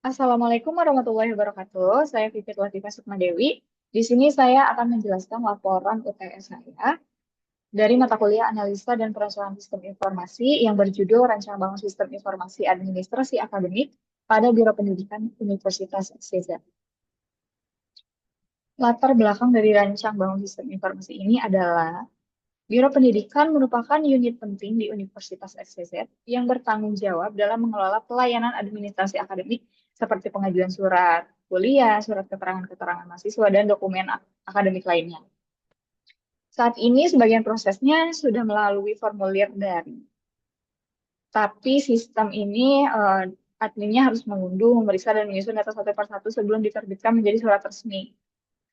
Assalamualaikum warahmatullahi wabarakatuh. Saya Vivit Latifah Sukmadewi. Di sini saya akan menjelaskan laporan UTS saya dari mata kuliah Analisa dan Perencanaan Sistem Informasi yang berjudul Rancang Bangun Sistem Informasi Administrasi Akademik pada Biro Pendidikan Universitas XYZ. Latar belakang dari Rancang Bangun Sistem Informasi ini adalah Biro Pendidikan merupakan unit penting di Universitas XYZ yang bertanggung jawab dalam mengelola pelayanan administrasi akademik seperti pengajuan surat kuliah, surat keterangan-keterangan mahasiswa, dan dokumen akademik lainnya. Saat ini sebagian prosesnya sudah melalui formulir daring, tapi sistem ini adminnya harus mengunduh, memeriksa, dan menyusun data satu persatu sebelum diterbitkan menjadi surat resmi.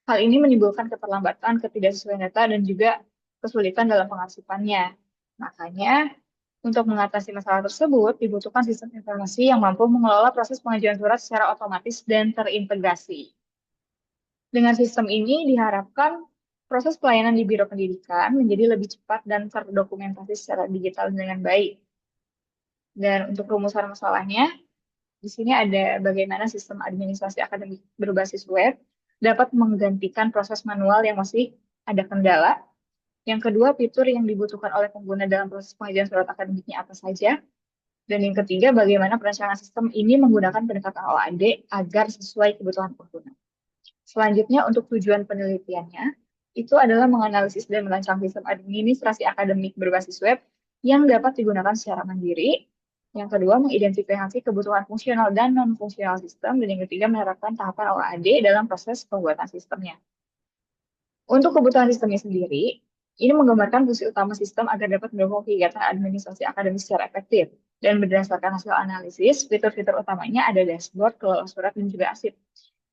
Hal ini menimbulkan keterlambatan, ketidaksesuaian data, dan juga kesulitan dalam pengarsipannya. Makanya, untuk mengatasi masalah tersebut, dibutuhkan sistem informasi yang mampu mengelola proses pengajuan surat secara otomatis dan terintegrasi. Dengan sistem ini diharapkan proses pelayanan di Biro Pendidikan menjadi lebih cepat dan terdokumentasi secara digital dengan baik. Dan untuk rumusan masalahnya, di sini ada bagaimana sistem administrasi akademik berbasis web dapat menggantikan proses manual yang masih ada kendala. Yang kedua, fitur yang dibutuhkan oleh pengguna dalam proses pengajuan surat akademiknya apa saja. Dan yang ketiga, bagaimana perencanaan sistem ini menggunakan pendekatan OAD agar sesuai kebutuhan pengguna. Selanjutnya, untuk tujuan penelitiannya, itu adalah menganalisis dan merancang sistem administrasi akademik berbasis web yang dapat digunakan secara mandiri. Yang kedua, mengidentifikasi kebutuhan fungsional dan non-fungsional sistem. Dan yang ketiga, menerapkan tahapan OAD dalam proses pembuatan sistemnya. Untuk kebutuhan sistemnya sendiri, ini menggambarkan fungsi utama sistem agar dapat mendukung kegiatan administrasi akademik secara efektif. Dan berdasarkan hasil analisis, fitur-fitur utamanya ada dashboard, kelola surat, dan juga arsip.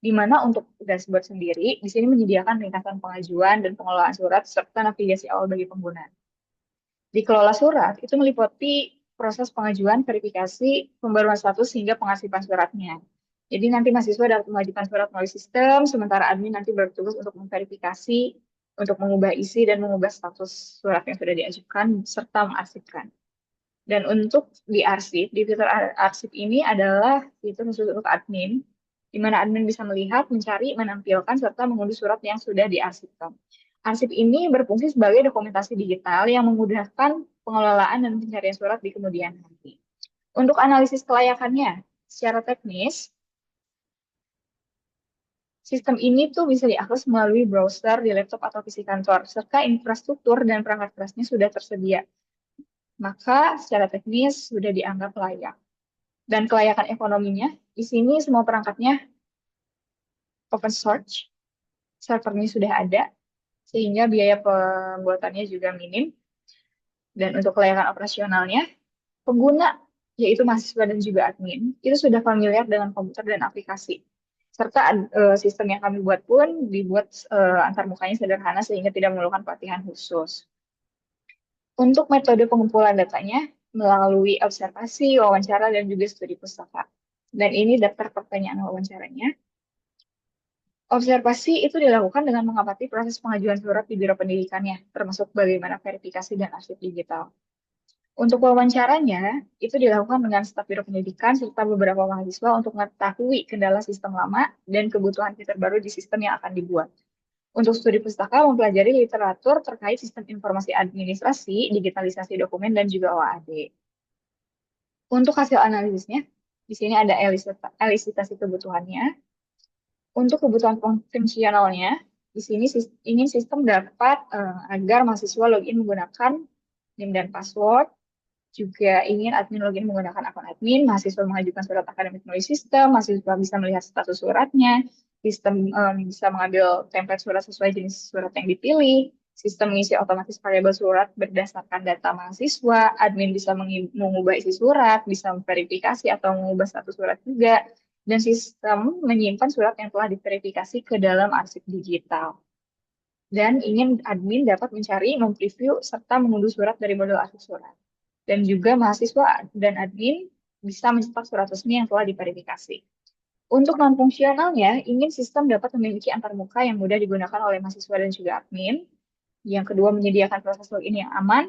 Di mana untuk dashboard sendiri, di sini menyediakan ringkasan pengajuan dan pengelolaan surat serta navigasi awal bagi pengguna. Di kelola surat, itu meliputi proses pengajuan, verifikasi, pembaruan status, hingga pengarsipan suratnya. Jadi nanti mahasiswa dapat mengajukan surat melalui sistem, sementara admin nanti bertugas untuk memverifikasi, untuk mengubah isi dan mengubah status surat yang sudah diajukan, serta mengarsipkan. Dan untuk diarsip, di fitur arsip ini adalah fitur khusus untuk admin, di mana admin bisa melihat, mencari, menampilkan, serta mengunduh surat yang sudah diarsipkan. Arsip ini berfungsi sebagai dokumentasi digital yang memudahkan pengelolaan dan pencarian surat di kemudian hari. Untuk analisis kelayakannya, secara teknis, sistem ini tuh bisa diakses melalui browser di laptop atau PC kantor, serta infrastruktur dan perangkat kerasnya sudah tersedia. Maka secara teknis sudah dianggap layak. Dan kelayakan ekonominya, di sini semua perangkatnya open source, servernya sudah ada, sehingga biaya pembuatannya juga minim. Dan untuk kelayakan operasionalnya, pengguna, yaitu mahasiswa dan juga admin, itu sudah familiar dengan komputer dan aplikasi. Serta sistem yang kami buat pun dibuat antarmukanya sederhana sehingga tidak memerlukan pelatihan khusus. Untuk metode pengumpulan datanya melalui observasi, wawancara, dan juga studi pustaka. Dan ini daftar pertanyaan wawancaranya. Observasi itu dilakukan dengan mengamati proses pengajuan surat di Biro Pendidikannya, termasuk bagaimana verifikasi dan arsip digital. Untuk wawancaranya, itu dilakukan dengan staf Biro Pendidikan serta beberapa mahasiswa untuk mengetahui kendala sistem lama dan kebutuhan fitur baru di sistem yang akan dibuat. Untuk studi pustaka mempelajari literatur terkait sistem informasi administrasi, digitalisasi dokumen, dan juga OAD. Untuk hasil analisisnya, di sini ada elisitasi kebutuhannya. Untuk kebutuhan fungsionalnya, di sini ingin sistem dapat agar mahasiswa login menggunakan NIM dan password, juga ingin admin login menggunakan akun admin, mahasiswa mengajukan surat akademik melalui sistem, mahasiswa bisa melihat status suratnya, sistem bisa mengambil template surat sesuai jenis surat yang dipilih, sistem mengisi otomatis variabel surat berdasarkan data mahasiswa, admin bisa mengubah isi surat, bisa memverifikasi atau mengubah status surat juga, dan sistem menyimpan surat yang telah diverifikasi ke dalam arsip digital. Dan ingin admin dapat mencari, mempreview, serta mengunduh surat dari modul arsip surat. Dan juga mahasiswa dan admin bisa mencetak surat resmi yang telah diverifikasi. Untuk non-fungsionalnya, ingin sistem dapat memiliki antarmuka yang mudah digunakan oleh mahasiswa dan juga admin. Yang kedua, menyediakan proses login yang aman.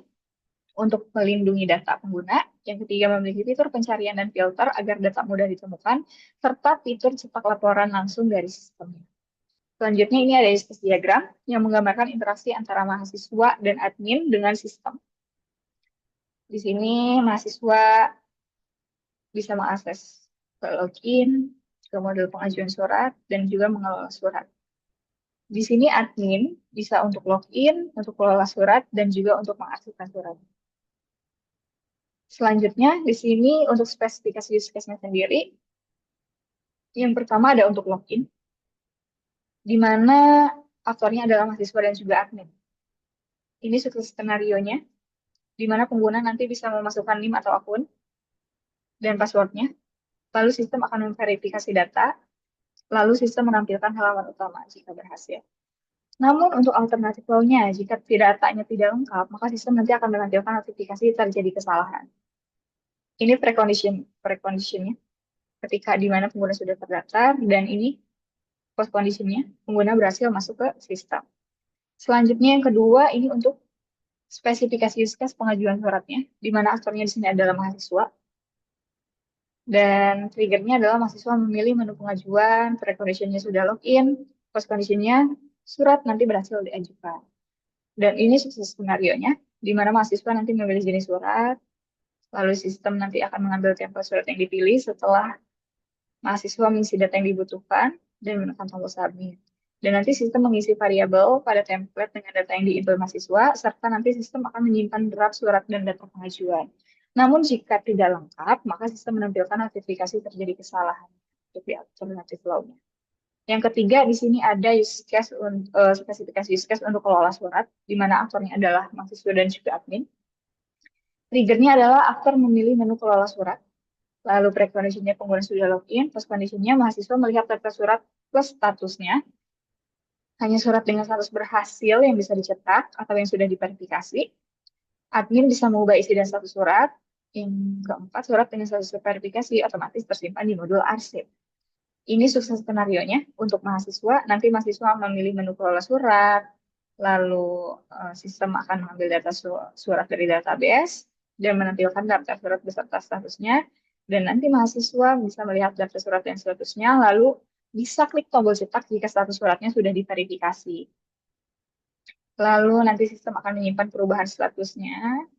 untuk melindungi data pengguna. Yang ketiga, memiliki fitur pencarian dan filter agar data mudah ditemukan, serta fitur cetak laporan langsung dari sistemnya. Selanjutnya ini ada use diagram yang menggambarkan interaksi antara mahasiswa dan admin dengan sistem. Di sini mahasiswa bisa mengakses ke login, ke modul pengajuan surat, dan juga mengelola surat. Di sini admin bisa untuk login, untuk kelola surat, dan juga untuk mengarsipkan surat. Selanjutnya, di sini untuk spesifikasi use case-nya sendiri, yang pertama ada untuk login, di mana aktornya adalah mahasiswa dan juga admin. Ini sukses skenario-nya, di mana pengguna nanti bisa memasukkan NIM atau akun dan password-nya, lalu sistem akan memverifikasi data, lalu sistem menampilkan halaman utama jika berhasil. Namun untuk alternatif flow-nya, jika datanya tidak lengkap, maka sistem nanti akan menampilkan notifikasi terjadi kesalahan. Ini precondition-nya, ketika di mana pengguna sudah terdaftar, dan ini post condition-nya, pengguna berhasil masuk ke sistem. Selanjutnya yang kedua, ini untuk spesifikasi use case pengajuan suratnya, di mana aktornya di sini adalah mahasiswa, dan triggernya adalah mahasiswa memilih menu pengajuan, precondition-nya sudah login, post condition-nya surat nanti berhasil diajukan. Dan ini sukses skenario-nya, di mana mahasiswa nanti memilih jenis surat, lalu sistem nanti akan mengambil template surat yang dipilih setelah mahasiswa mengisi data yang dibutuhkan dan menekan tombol submit. Dan nanti sistem mengisi variabel pada template dengan data yang diinput mahasiswa, serta nanti sistem akan menyimpan draft surat dan data pengajuan. Namun jika tidak lengkap, maka sistem menampilkan notifikasi terjadi kesalahan untuk di alternative flow-nya. Yang ketiga, di sini ada use case spesifikasi use case untuk kelola surat, di mana aktornya adalah mahasiswa dan juga admin. Triggernya adalah aktor memilih menu kelola surat, lalu precondition-nya pengguna sudah login, post condition-nya mahasiswa melihat data surat plus statusnya, hanya surat dengan status berhasil yang bisa dicetak atau yang sudah diverifikasi. Admin bisa mengubah isi dan status surat. Yang keempat, surat dengan status verifikasi otomatis tersimpan di modul arsip. Ini sukses skenario-nya untuk mahasiswa. Nanti mahasiswa memilih menu kelola surat, lalu sistem akan mengambil data surat dari database dan menampilkan daftar surat beserta statusnya. Dan nanti mahasiswa bisa melihat daftar surat dan statusnya, lalu bisa klik tombol cetak jika status suratnya sudah diverifikasi. Lalu nanti sistem akan menyimpan perubahan statusnya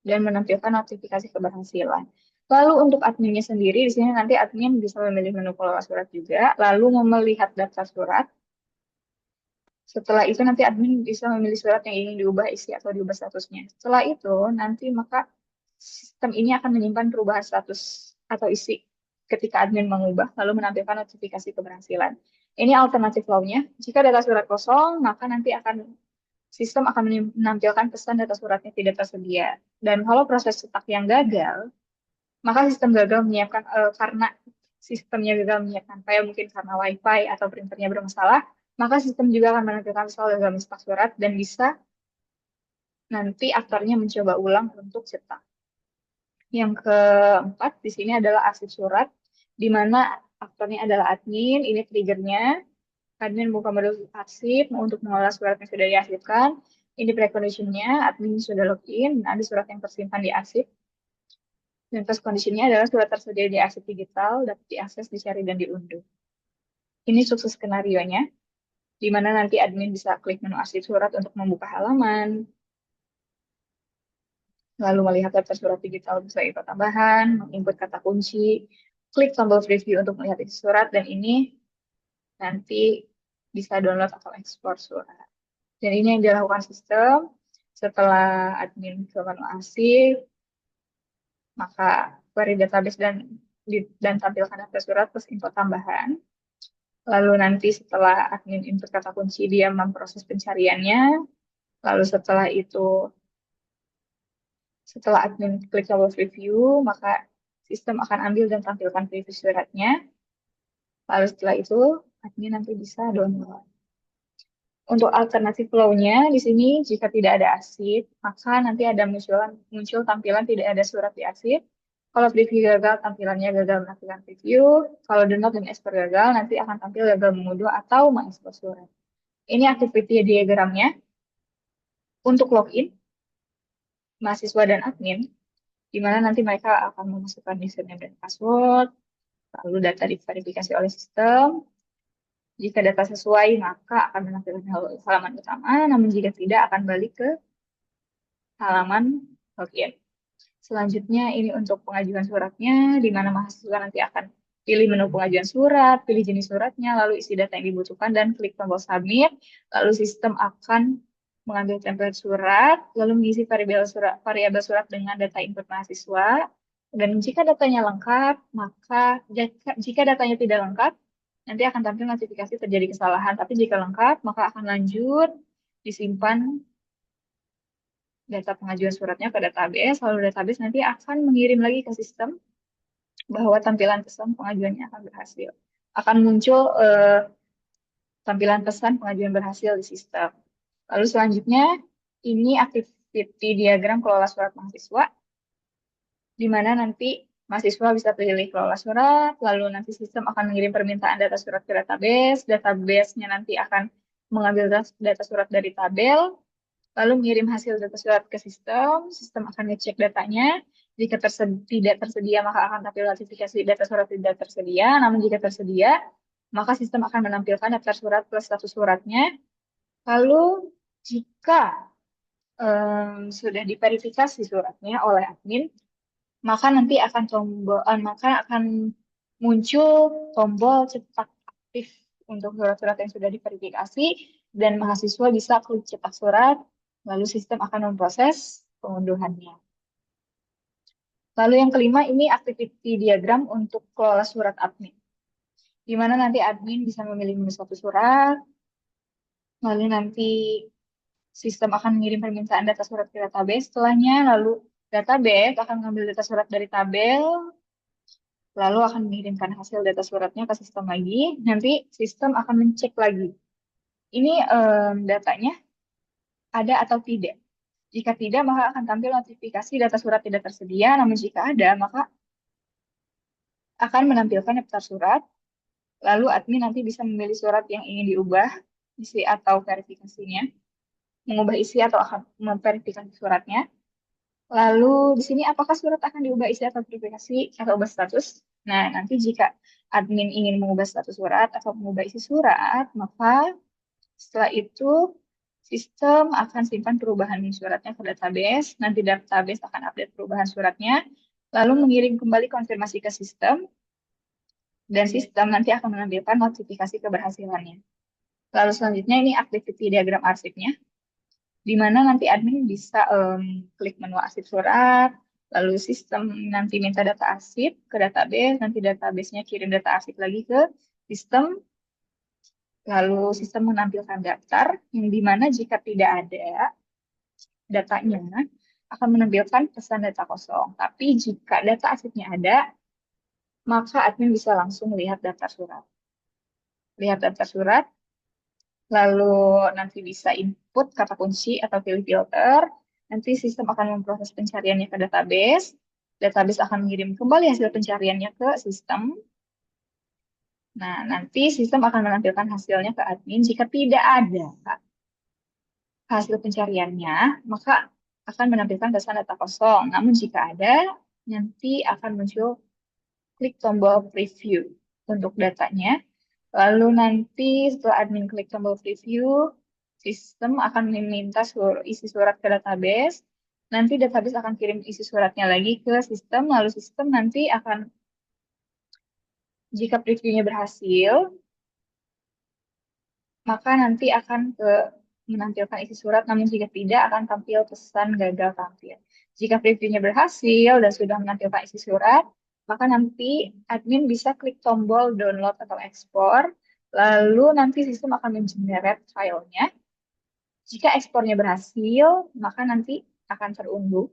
dan menampilkan notifikasi keberhasilan. Lalu untuk adminnya sendiri, di sini nanti admin bisa memilih menu kelola surat juga, lalu melihat daftar surat. Setelah itu nanti admin bisa memilih surat yang ingin diubah isi atau diubah statusnya. Setelah itu nanti maka sistem ini akan menyimpan perubahan status atau isi ketika admin mengubah, lalu menampilkan notifikasi keberhasilan. Ini alternatif flow-nya. Jika data surat kosong, maka nanti sistem akan menampilkan pesan data suratnya tidak tersedia. Dan kalau proses cetak yang gagal, maka sistem gagal menyiapkan karena sistemnya gagal menyiapkan file, mungkin karena WiFi atau printernya bermasalah, maka sistem juga akan menampilkan soal gagal mencetak surat dan bisa nanti aktornya mencoba ulang untuk cetak. Yang keempat di sini adalah arsip surat, di mana aktornya adalah admin. Ini triggernya. Admin buka modul arsip untuk mengolah surat yang sudah diarsipkan. Ini precondition-nya, admin sudah login, ada surat yang tersimpan di arsip. Dan post condition-nya adalah surat tersedia di arsip digital, dapat diakses, dicari, dan diunduh. Ini sukses skenario-nya, di mana nanti admin bisa klik menu arsip surat untuk membuka halaman, lalu melihat daftar surat digital bisa info tambahan, menginput kata kunci, klik tombol preview untuk melihat isi surat, dan ini nanti bisa download atau ekspor surat. Dan ini yang dilakukan sistem setelah admin ke menu arsip, maka query database dan tampilkan daftar surat plus info tambahan. Lalu nanti setelah admin input kata kunci, dia memproses pencariannya. Lalu setelah admin klik tombol preview, maka sistem akan ambil dan tampilkan preview suratnya. Lalu setelah itu, admin nanti bisa download. Untuk alternatif flow-nya, di sini jika tidak ada arsip, maka nanti ada muncul tampilan tidak ada surat di arsip. Kalau preview gagal, tampilannya gagal melakukan preview. Kalau download dan ekspor gagal, nanti akan tampil gagal mengunduh atau mengekspor surat. Ini activity diagramnya. Untuk login, mahasiswa dan admin, di mana nanti mereka akan memasukkan username dan password, lalu data diverifikasi oleh sistem. Jika data sesuai, maka akan menampilkan halaman utama, namun jika tidak akan balik ke halaman login. Selanjutnya ini untuk pengajuan suratnya, di mana mahasiswa nanti akan pilih menu pengajuan surat, pilih jenis suratnya, lalu isi data yang dibutuhkan, dan klik tombol submit. Lalu sistem akan mengambil template surat, lalu mengisi variabel surat dengan data input mahasiswa. Dan jika datanya lengkap, maka jika datanya tidak lengkap, nanti akan tampil notifikasi terjadi kesalahan. Tapi jika lengkap, maka akan lanjut disimpan data pengajuan suratnya ke database, lalu database nanti akan mengirim lagi ke sistem bahwa tampilan pesan pengajuannya akan berhasil. Akan muncul tampilan pesan pengajuan berhasil di sistem. Lalu selanjutnya, ini activity diagram kelola surat mahasiswa, di mana nanti mahasiswa bisa pilih kelola surat, lalu nanti sistem akan mengirim permintaan data surat ke database, database-nya nanti akan mengambil data surat dari tabel, lalu mengirim hasil data surat ke sistem, sistem akan ngecek datanya, jika tidak tersedia maka akan tampil notifikasi data surat tidak tersedia, namun jika tersedia, maka sistem akan menampilkan daftar surat plus status suratnya, lalu jika sudah diverifikasi suratnya oleh admin, maka nanti akan maka akan muncul tombol cetak aktif untuk surat-surat yang sudah diverifikasi dan mahasiswa bisa klik cetak surat, lalu sistem akan memproses pengunduhannya. Lalu yang kelima ini activity diagram untuk kelola surat admin, di mana nanti admin bisa memilih menu satu surat, lalu nanti sistem akan mengirim permintaan data surat ke database setelahnya, lalu database akan mengambil data surat dari tabel, lalu akan mengirimkan hasil data suratnya ke sistem lagi. Nanti sistem akan mencek lagi. Ini datanya ada atau tidak. Jika tidak, maka akan tampil notifikasi data surat tidak tersedia. Namun jika ada, maka akan menampilkan daftar surat. Lalu admin nanti bisa memilih surat yang ingin diubah, isi atau verifikasinya. Mengubah isi atau akan memverifikasi suratnya. Lalu di sini apakah surat akan diubah isi atau verifikasi atau ubah status? Nah, nanti jika admin ingin mengubah status surat atau mengubah isi surat, maka setelah itu sistem akan simpan perubahan suratnya ke database. Nanti database akan update perubahan suratnya, lalu mengirim kembali konfirmasi ke sistem, dan sistem nanti akan menampilkan notifikasi keberhasilannya. Lalu selanjutnya ini activity diagram arsipnya, di mana nanti admin bisa klik menu arsip surat, lalu sistem nanti minta data arsip ke database, nanti database-nya kirim data arsip lagi ke sistem, lalu sistem menampilkan daftar, yang di mana jika tidak ada datanya, akan menampilkan pesan data kosong. Tapi jika data arsipnya ada, maka admin bisa langsung lihat daftar surat. Lihat daftar surat, lalu nanti bisa input kata kunci atau pilih filter. Nanti sistem akan memproses pencariannya ke database. Database akan mengirim kembali hasil pencariannya ke sistem. Nah, nanti sistem akan menampilkan hasilnya ke admin. Jika tidak ada hasil pencariannya, maka akan menampilkan pesan data kosong. Namun jika ada, nanti akan muncul klik tombol preview untuk datanya. Lalu nanti setelah admin klik tombol preview, sistem akan meminta isi surat ke database. Nanti database akan kirim isi suratnya lagi ke sistem, lalu sistem nanti akan, jika previewnya berhasil, maka nanti akan menampilkan isi surat, namun jika tidak akan tampil pesan gagal tampil. Jika previewnya berhasil dan sudah menampilkan isi surat, maka nanti admin bisa klik tombol download atau ekspor, lalu nanti sistem akan mengenerate filenya. Jika ekspornya berhasil, maka nanti akan terunduh.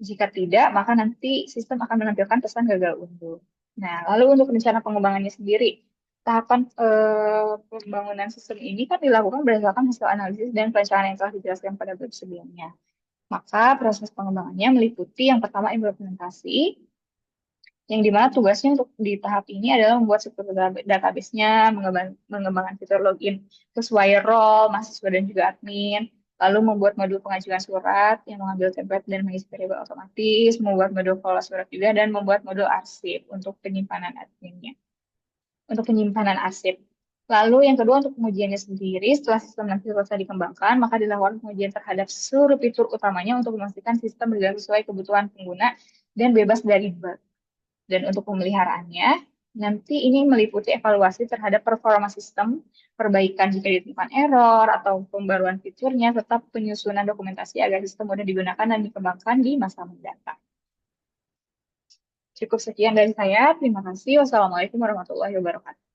Jika tidak, maka nanti sistem akan menampilkan pesan gagal unduh. Nah, lalu untuk rencana pengembangannya sendiri, tahapan pembangunan sistem ini kan dilakukan berdasarkan hasil analisis dan perencanaan yang telah dijelaskan pada bab sebelumnya. Maka proses pengembangannya meliputi yang pertama implementasi, yang dimana tugasnya untuk di tahap ini adalah membuat struktur database-nya, mengembangkan fitur login sesuai role mahasiswa dan juga admin, lalu membuat modul pengajuan surat yang mengambil template dan mengisi variabel otomatis, membuat modul kelola surat juga, dan membuat modul arsip untuk penyimpanan adminnya, untuk penyimpanan arsip. Lalu yang kedua untuk pengujiannya sendiri, setelah sistem nanti selesai dikembangkan, maka dilakukan pengujian terhadap seluruh fitur utamanya untuk memastikan sistem berjalan sesuai kebutuhan pengguna dan bebas dari bug. Dan untuk pemeliharaannya, nanti ini meliputi evaluasi terhadap performa sistem, perbaikan jika ditemukan error, atau pembaruan fiturnya, serta penyusunan dokumentasi agar sistem mudah digunakan dan dikembangkan di masa mendatang. Cukup sekian dari saya. Terima kasih. Wassalamualaikum warahmatullahi wabarakatuh.